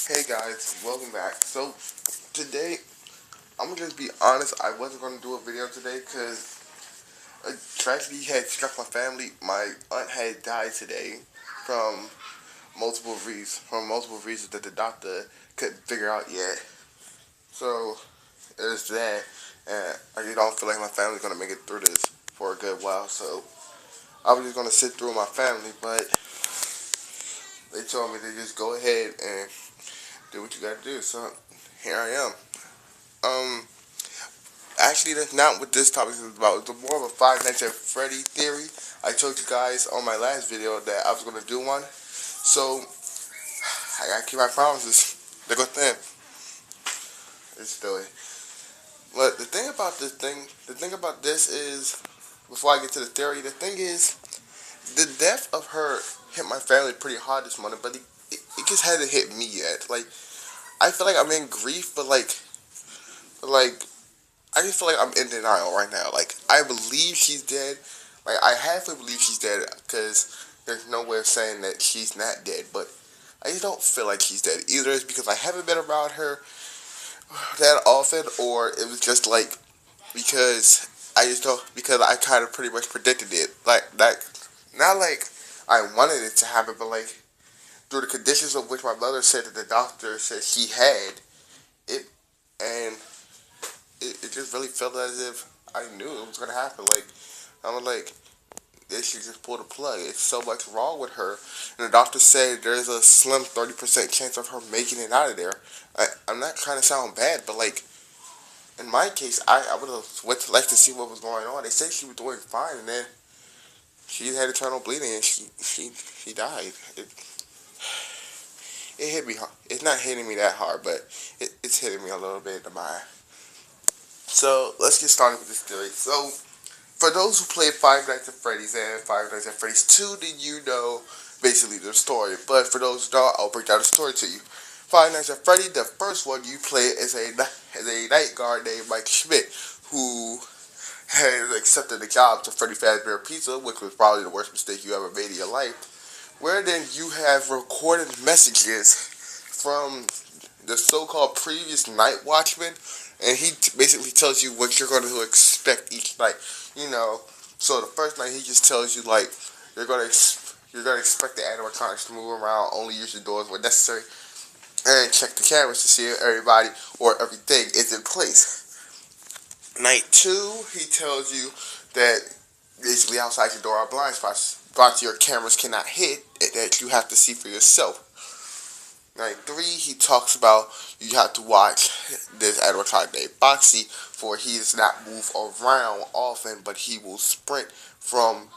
Hey guys, welcome back. So today, I'm gonna just be honest. I wasn't gonna do a video today because a tragedy had struck my family. My aunt had died today from multiple reasons that the doctor couldn't figure out yet. So it's that, and I just don't feel like my family's gonna make it through this for a good while. So I was just gonna sit through with my family, but they told me to just go ahead and do what you gotta do. So here I am. Um, Actually, that's not what this topic is about. It's more of a Five Nights at Freddy theory. I told you guys on my last video that I was gonna do one, so I gotta keep my promises. They're good thing. It's silly. But the thing about this is, before I get to the theory, the thing is, the death of her hit my family pretty hard this morning, but it just hasn't hit me yet. Like, I feel like I'm in grief, but like I just feel like I'm in denial right now. Like, I believe she's dead. Like, I halfway believe she's dead because there's no way of saying that she's not dead. But I just don't feel like she's dead. Either it's because I haven't been around her that often, or it was just like because I just don't, because I kind of pretty much predicted it. Like, that, not like I wanted it to happen, but like through the conditions of which my mother said that the doctor said she had it, and it just really felt as if I knew it was gonna happen. Like, I was like, they should just pull the plug. It's so much wrong with her, and the doctor said there's a slim 30% chance of her making it out of there. I'm not trying to sound bad, but like in my case, I would have liked to see what was going on. They said she was doing fine, and then she had internal bleeding, and she died. It hit me hard. It's not hitting me that hard, but it's hitting me a little bit in the mind. So let's get started with this theory. So for those who played Five Nights at Freddy's and Five Nights at Freddy's 2, then you know basically the story. But for those who don't, I'll break down the story to you. Five Nights at Freddy, the first one you play is a night guard named Mike Schmidt, who has accepted the job to Freddy Fazbear Pizza, which was probably the worst mistake you ever made in your life. Where then you have recorded messages from the so-called previous night watchman, and he basically tells you what you're going to expect each night. You know, so the first night he just tells you like you're gonna expect the animatronics to move around, only use the doors when necessary, and check the cameras to see if everybody or everything is in place. Night two, he tells you that basically outside your door are blind spots your cameras cannot hit that you have to see for yourself. Night three, he talks about you have to watch this animatronic named Boxy, for he does not move around often, but he will sprint from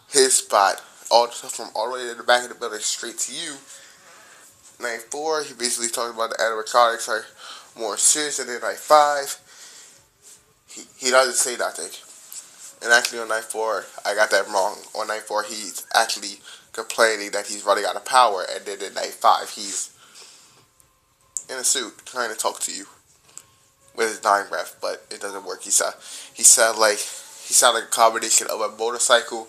his spot from all the way to the back of the building straight to you. Night four, he basically talks about the animatronics are more serious, and then night five, he doesn't say nothing. And actually on night four, I got that wrong. On night four, he's actually complaining that he's running out of power, and then in night five, he's in a suit trying to talk to you with his dying breath, but it doesn't work. He sounded like a combination of a motorcycle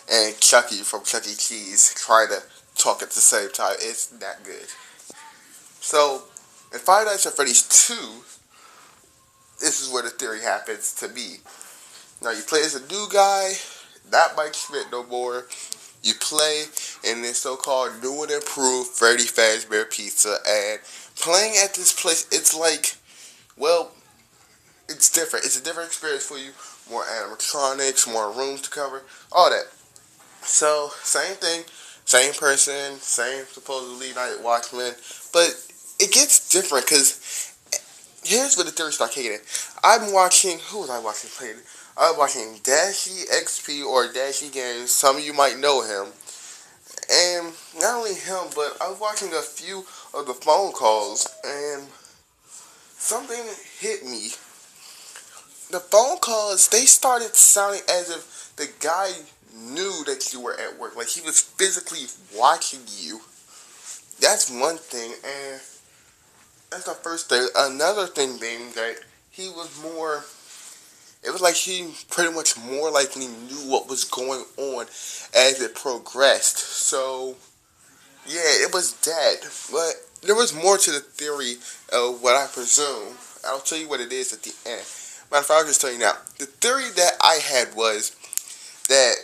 and Chucky from Chuck E. Cheese trying to talk at the same time. It's not good. So in Five Nights at Freddy's 2, this is where the theory happens to me. Now you play as a new guy, not Mike Schmidt no more. You play in this so-called new and improved Freddy Fazbear Pizza, and playing at this place, it's like, well, it's different. It's a different experience for you. More animatronics, more rooms to cover, all that. So, same thing, same person, same supposedly night watchman, but it gets different because here's where the theory starts kicking in. Who was I watching playing? I was watching Dashy XP or Dashy Games. Some of you might know him. And not only him, but I was watching a few of the phone calls, and something hit me. The phone calls, they started sounding as if the guy knew that you were at work. Like he was physically watching you. That's one thing, and that's the first thing. Another thing being that he was more, it was like he pretty much more likely knew what was going on as it progressed. So, yeah, it was that, but there was more to the theory of what I presume. I'll tell you what it is at the end. Matter of fact, I'll just tell you now. The theory that I had was that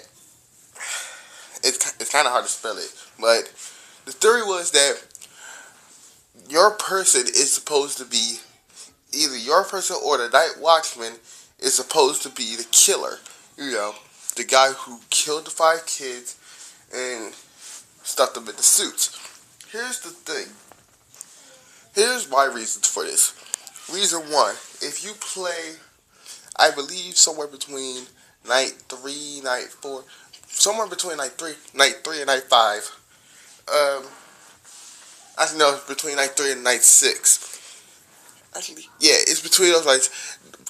it's kind of hard to spell it, but the theory was that your person is supposed to be either your person or the night watchman is supposed to be the killer. You know, the guy who killed the 5 kids and stuffed them in the suits. Here's the thing. Here's my reasons for this. Reason 1, if you play, I believe somewhere between night 3, night 4, somewhere between night 3 and night 5. Actually, no, it's between night 3 and night 6. Actually, yeah, it's between those nights.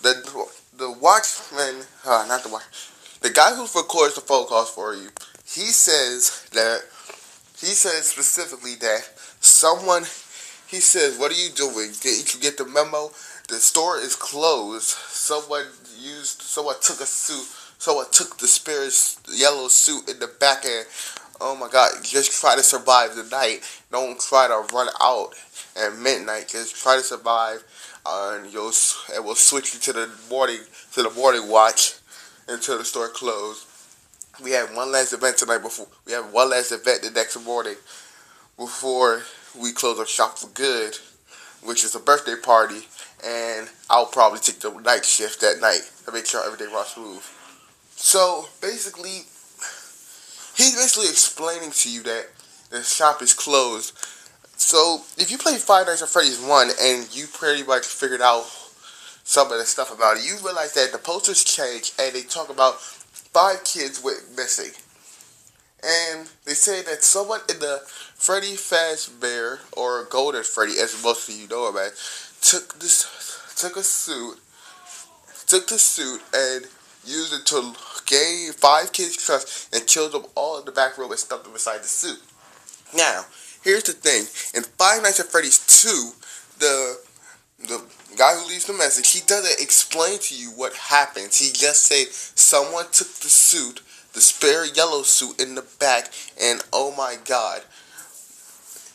The watchman, not the watchman, the guy who records the phone calls for you, he says specifically that someone, he says, what are you doing? Did you get the memo? The store is closed. Someone took a suit. Someone took the spare yellow suit in the back end. Oh my God, just try to survive the night. Don't try to run out at midnight. Just try to survive, and we'll switch you to the morning watch until the store closed. We have one last event tonight we have one last event the next morning before we close our shop for good, which is a birthday party, and I'll probably take the night shift that night to make sure everything runs smooth. So basically, he's basically explaining to you that the shop is closed. So if you play Five Nights at Freddy's 1 and you pretty much figured out some of the stuff about it, you realize that the posters change and they talk about 5 kids went missing. And they say that someone in the Freddy Fazbear, or Golden Freddy, as most of you know about, took the suit and used it to gain 5 kids' trust and killed them all in the back room and stuffed them inside the suit. Now, here's the thing. In Five Nights at Freddy's 2, the guy who leaves the message, he doesn't explain to you what happens. He just say someone took the suit, the spare yellow suit in the back, and oh my God.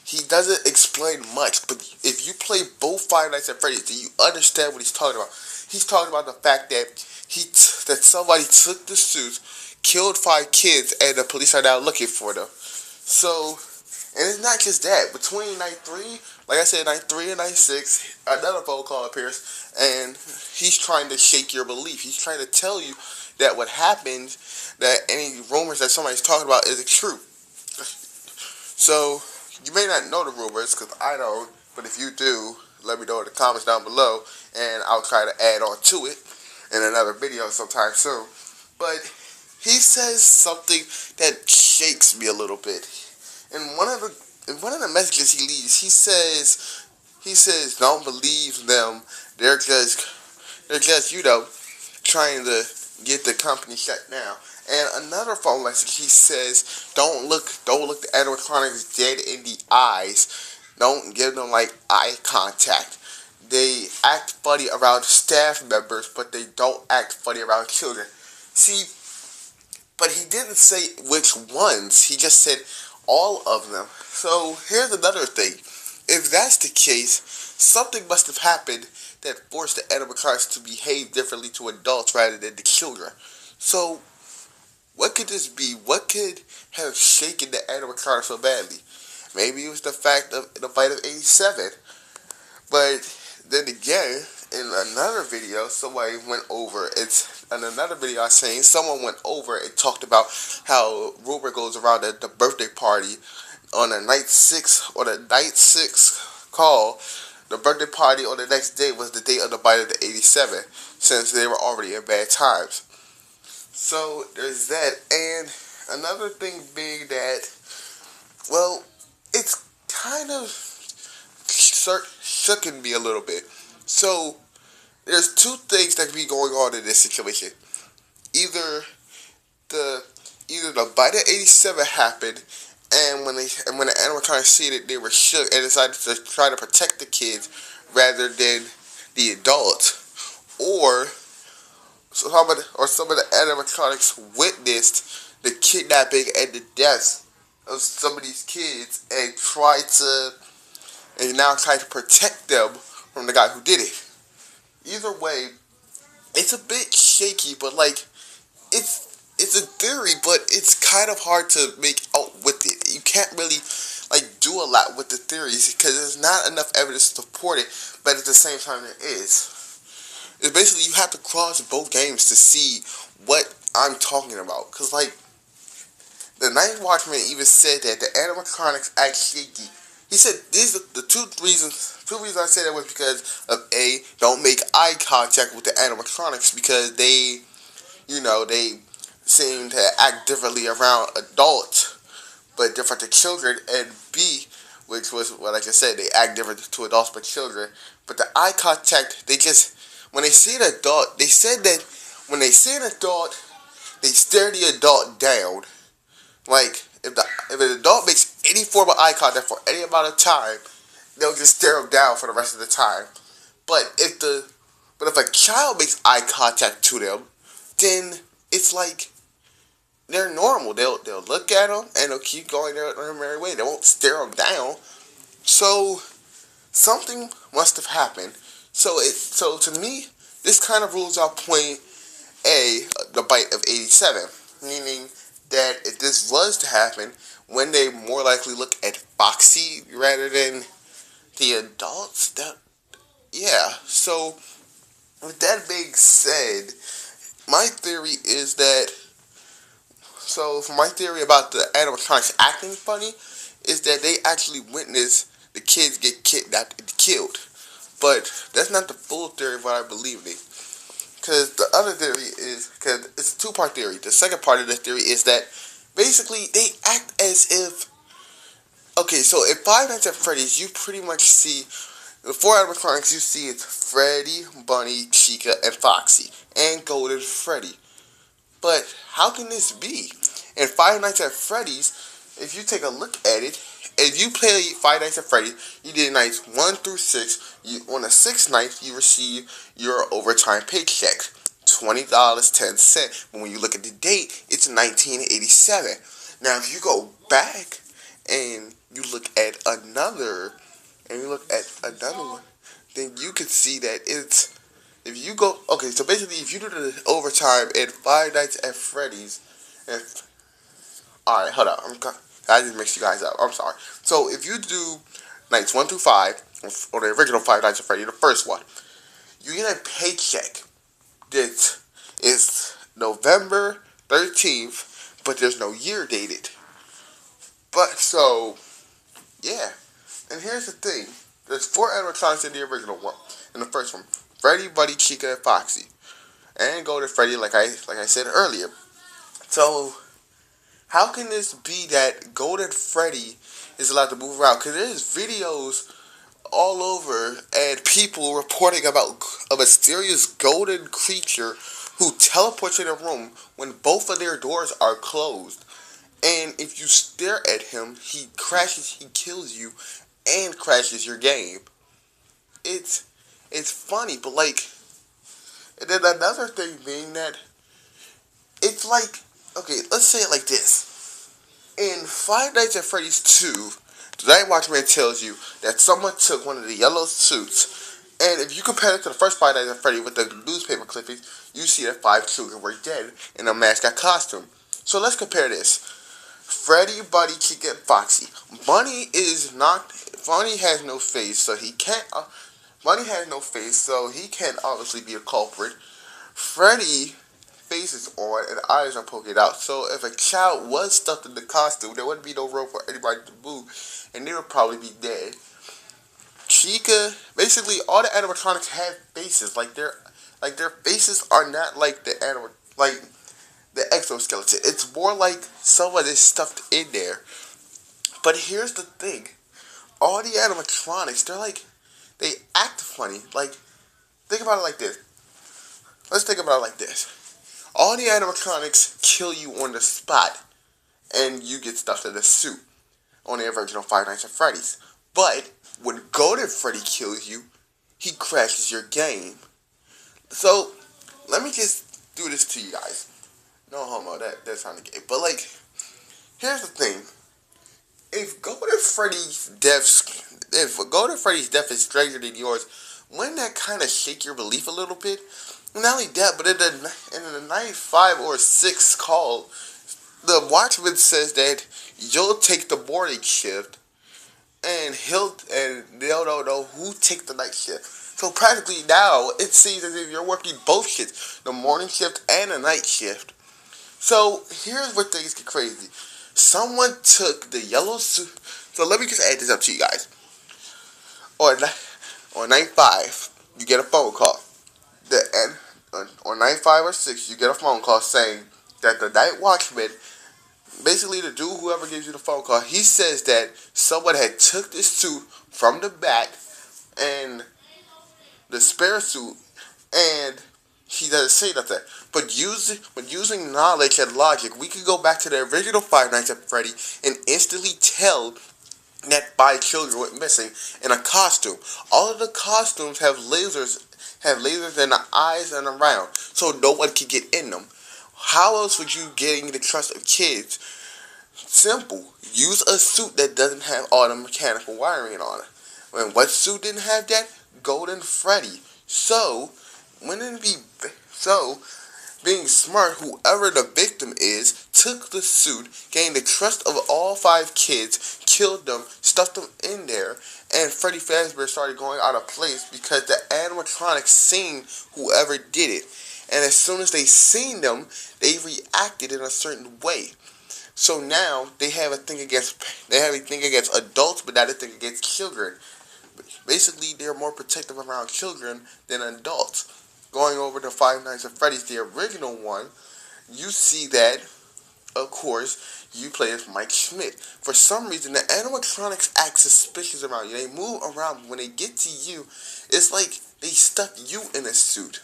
He doesn't explain much, but if you play both Five Nights at Freddy's, then you understand what he's talking about. He's talking about the fact that that somebody took the suits, killed 5 kids, and the police are now looking for them. So, and it's not just that. Between night 3, like I said, night 3 and night 6, another phone call appears, and he's trying to shake your belief. He's trying to tell you that what happened, that any rumors that somebody's talking about isn't true. So, you may not know the rumors, because I don't, but if you do, let me know in the comments down below, and I'll try to add on to it in another video sometime soon. But he says something that shakes me a little bit. In one of the messages he leaves, he says, don't believe them. They're just trying to get the company shut down. And another phone message, he says, don't look the animatronics dead in the eyes. Don't give them like eye contact. They act funny around staff members, but they don't act funny around children. See, but he didn't say which ones. He just said all of them. So here's another thing. If that's the case, something must have happened that forced the animatronics to behave differently to adults rather than the children. So what could this be? What could have shaken the animatronics so badly? Maybe it was the fact of the bite of 87. But then again, in another video, someone went over. In another video I seen, someone went over and talked about how rumor goes around that the birthday party on the night 6 call, the birthday party on the next day was the day of the bite of the 87, since they were already in bad times. So there's that, and another thing being that, well, it's kind of shooken me a little bit. So there's 2 things that could be going on in this situation. Either the bite of 87 happened, and when the animatronics seen it, they were shook and decided to try to protect the kids rather than the adults, or some of the animatronics witnessed the kidnapping and the deaths of some of these kids and now try to protect them from the guy who did it. Either way, it's a bit shaky, but like it's a theory, but it's kind of hard to make out with it. You can't really like do a lot with the theories because there's not enough evidence to support it, but at the same time there is. It's basically you have to cross both games to see what I'm talking about. Cause like the Night Watchman even said that the animatronics act shaky. He said these are the two reasons. Two reasons I said that was because of A, don't make eye contact with the animatronics because they seem to act differently around adults, but different to children. And B, which was what I just said, they act different to adults but children. But the eye contact, when they see an adult, they said that when they see an adult, they stare the adult down. Like, if an adult makes any form of eye contact for any amount of time, they'll just stare them down for the rest of the time. But if a child makes eye contact to them, then it's like they're normal. They'll look at them and they'll keep going their merry way. They won't stare them down. So something must have happened. So to me, this kind of rules out point A, the bite of 87, meaning that if this was to happen, when they more likely look at Foxy rather than the adults, yeah. So with that being said, my theory is that, for my theory about the animatronics acting funny, is that they actually witness the kids get kidnapped and killed. But that's not the full theory of what I believe in. Because the other theory is, because it's a two-part theory. The second part of the theory is that basically they act as if, okay, so in Five Nights at Freddy's, you pretty much see, the four animatronics you see is Freddy, Bunny, Chica, and Foxy, and Golden Freddy. But how can this be? In Five Nights at Freddy's, if you take a look at it, if you play Five Nights at Freddy's, you did nights 1 through 6. On the sixth night, you receive your overtime paycheck, $20.10. But when you look at the date, it's 1987. Now, if you go back and you look at another one, then you can see that it's, if you go, okay, so basically if you do the overtime in Five Nights at Freddy's, alright, hold on, I just mixed you guys up, I'm sorry. So if you do nights 1 through 5, or the original Five Nights at Freddy, the first one, you get a paycheck that is November 13th, but there's no year dated. But, so, yeah. And here's the thing. There's 4 animatronics in the original one. In the first one. Freddy, Buddy, Chica, and Foxy. And Golden Freddy, like I said earlier. So, how can this be that Golden Freddy is allowed to move around? Because there's videos all over and people reporting about a mysterious golden creature who teleports in a room when both of their doors are closed. And if you stare at him, he kills you, and crashes your game. It's funny, but like, and then another thing being that it's like, okay, let's say it like this. In Five Nights at Freddy's 2, the Night Watchman tells you that someone took one of the yellow suits, and if you compare it to the first Five Nights at Freddy with the newspaper clippings, you see that 5 children were dead in a mascot costume. So let's compare this. Freddy, Buddy, Chica, and Foxy. Bunny has no face, so he can't. Bunny has no face, so he can't obviously be a culprit. Freddy face is on and eyes are poking out. So if a child was stuffed in the costume, there wouldn't be no room for anybody to move, and they would probably be dead. Chica, basically all the animatronics have faces. Like their faces are not like the exoskeleton. It's more like someone is stuffed in there. But here's the thing. All the animatronics, they act funny. Like, think about it like this. Let's think about it like this. All the animatronics kill you on the spot, and you get stuffed in a suit on the original Five Nights at Freddy's. But when Golden Freddy kills you, he crashes your game. So, let me just do this to you guys. No homo, that sounded gay. But, like, here's the thing. if Golden Freddy's death is stranger than yours, wouldn't that kind of shake your belief a little bit? Not only that, but in the night 5 or 6 call, the watchman says that you'll take the morning shift, and they'll don't know who take the night shift. So practically now, it seems as if you're working both shifts, the morning shift and the night shift. So here's where things get crazy. Someone took the yellow suit. So let me just add this up to you guys. On night 5, you get a phone call. On night 5 or 6, you get a phone call saying that the night watchman, basically the dude, whoever gives you the phone call, he says that someone had took this suit from the back and the spare suit, and he doesn't say nothing. But using knowledge and logic, we could go back to the original Five Nights at Freddy and instantly tell that 5 children went missing in a costume. All of the costumes have lasers in the eyes and around, so no one can get in them. How else would you gain the trust of kids? Simple. Use a suit that doesn't have all the mechanical wiring on it. And what suit didn't have that? Golden Freddy. So, being smart, whoever the victim is, took the suit, gained the trust of all 5 kids, killed them, stuffed them in there, and Freddy Fazbear started going out of place because the animatronics seen whoever did it. And as soon as they seen them, they reacted in a certain way. So now they have a thing against adults, but not a thing against children. Basically, they're more protective around children than adults. Going over to Five Nights at Freddy's, the original one, you see that, of course, you play as Mike Schmidt. For some reason, the animatronics act suspicious around you. They move around, but when they get to you, it's like they stuff you in a suit.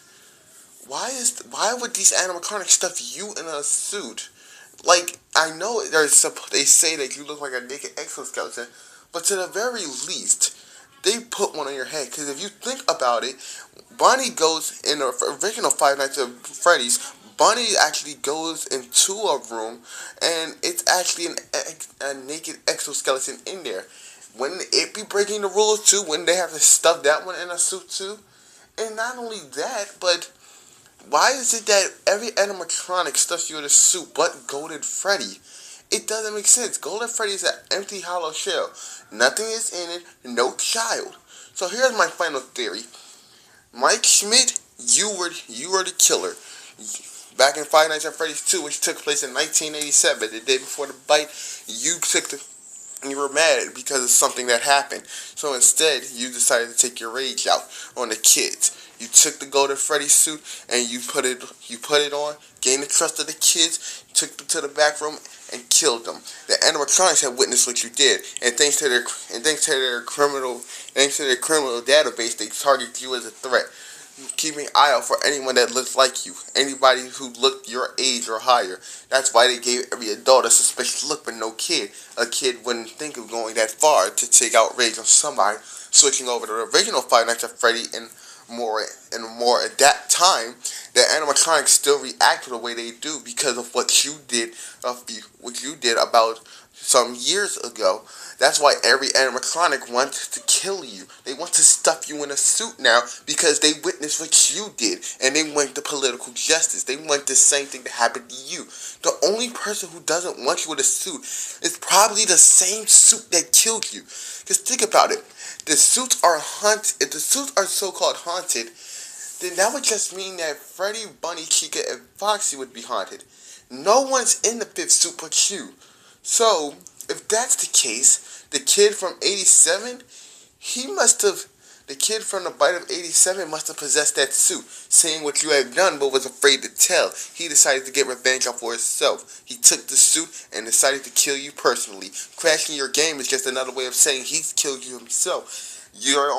Why would these animatronics stuff you in a suit? Like, I know they say that you look like a naked exoskeleton, but to the very least, they put one on your head. Because if you think about it, Bonnie goes in the original Five Nights at Freddy's. Bonnie actually goes into a room, and it's actually a naked exoskeleton in there. Wouldn't it be breaking the rules too? Wouldn't they have to stuff that one in a suit too? And not only that, but why is it that every animatronic stuffs you in a suit but Golden Freddy? It doesn't make sense. Golden Freddy is an empty hollow shell. Nothing is in it, no child. So here's my final theory. Mike Schmidt, you were the killer. Back in Five Nights at Freddy's 2, which took place in 1987, the day before the bite, you were mad because of something that happened. So instead, you decided to take your rage out on the kids. You took the Golden Freddy suit and you put it on, gained the trust of the kids, took them to the back room and killed them. The animatronics have witnessed what you did, and thanks to their criminal database, they target you as a threat. Keeping an eye out for anyone that looks like you, anybody who looked your age or higher. That's why they gave every adult a suspicious look, but no kid. A kid wouldn't think of going that far to take out rage on somebody. Switching over to the original Five Nights at Freddy and more at that time, the animatronics still react the way they do because of what you did about some years ago. That's why every animatronic wants to kill you. They want to stuff you in a suit now because they witnessed what you did, and they want the political justice. They want the same thing to happen to you. The only person who doesn't want you in a suit is probably the same suit that killed you. Because think about it. The suits are haunted. If the suits are so-called haunted, then that would just mean that Freddy, Bunny, Chica, and Foxy would be haunted. No one's in the 5th suit but you. So, if that's the case, the kid from 87, the kid from the bite of 87 must have possessed that suit, seeing what you had done but was afraid to tell. He decided to get revenge on for himself. He took the suit and decided to kill you personally. Crashing your game is just another way of saying he's killed you himself. Your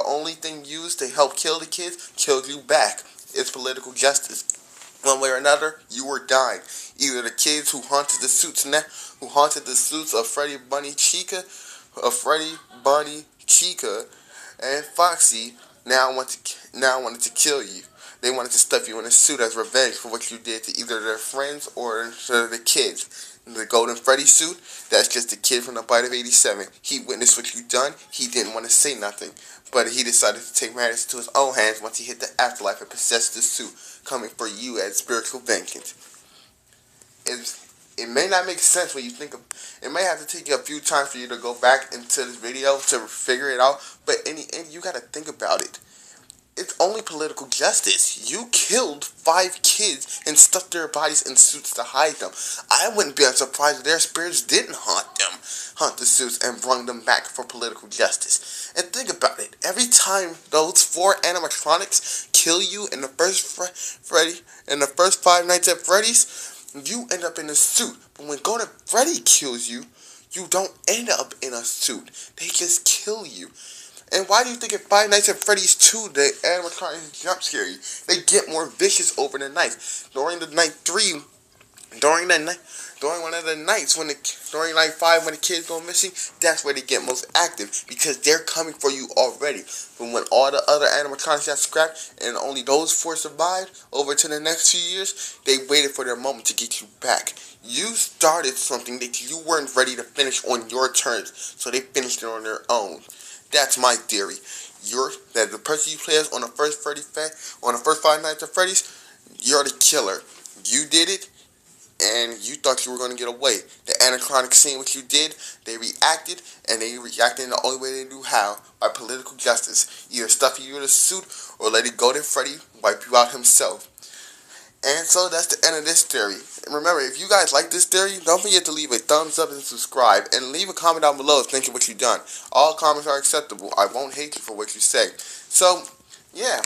only thing used to help kill the kids killed you back. It's political justice. One way or another, you were dying. Either the kids who haunted the suits of Freddy, Bunny, Chica, and Foxy now wanted to kill you. They wanted to stuff you in a suit as revenge for what you did to either their friends or to the kids. the Golden Freddy suit, that's just a kid from the Bite of 87. He witnessed what you done. He didn't want to say nothing, but he decided to take matters into his own hands once he hit the afterlife and possessed the suit, coming for you as spiritual vengeance. It may not make sense when you think of it. May have to take you a few times for you to go back into this video to figure it out, but in the end, you got to think about it. It's only political justice. You killed 5 kids and stuffed their bodies in suits to hide them. I wouldn't be surprised if their spirits didn't haunt the suits and bring them back for political justice. And think about it. Every time those 4 animatronics kill you in the first 5 Nights at Freddy's, you end up in a suit. But when Golden Freddy kills you, you don't end up in a suit. They just kill you. And why do you think in Five Nights at Freddy's 2, the animatronics jump scare you? They get more vicious over the nights. During the night 3, during one of the nights during night 5 when the kids go missing, that's where they get most active because they're coming for you already. But when all the other animatronics got scrapped and only those 4 survived over to the next few years, they waited for their moment to get you back. You started something that you weren't ready to finish on your terms, so they finished it on their own. That's my theory. That the person you play as on the first Five Nights at Freddy's, you're the killer. You did it, and you thought you were going to get away. The animatronics seeing what you did, they reacted, and they reacted in the only way they knew how, by political justice. Either stuff you in a suit, or let it go to Freddy wipe you out himself. And so that's the end of this theory. And remember, if you guys like this theory, don't forget to leave a thumbs up and subscribe. And leave a comment down below thinking what you've done. All comments are acceptable. I won't hate you for what you say. So, yeah.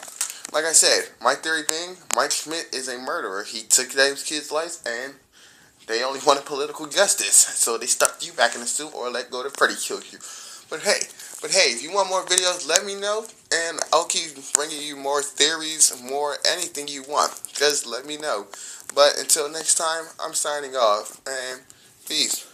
Like I said, my theory being, Mike Schmidt is a murderer. He took those kids' lives and they only wanted political justice. So they stuck you back in the suit or let go to Freddy kill you. But hey, if you want more videos, let me know, and I'll keep bringing you more theories, more anything you want. Just let me know. But until next time, I'm signing off, and peace.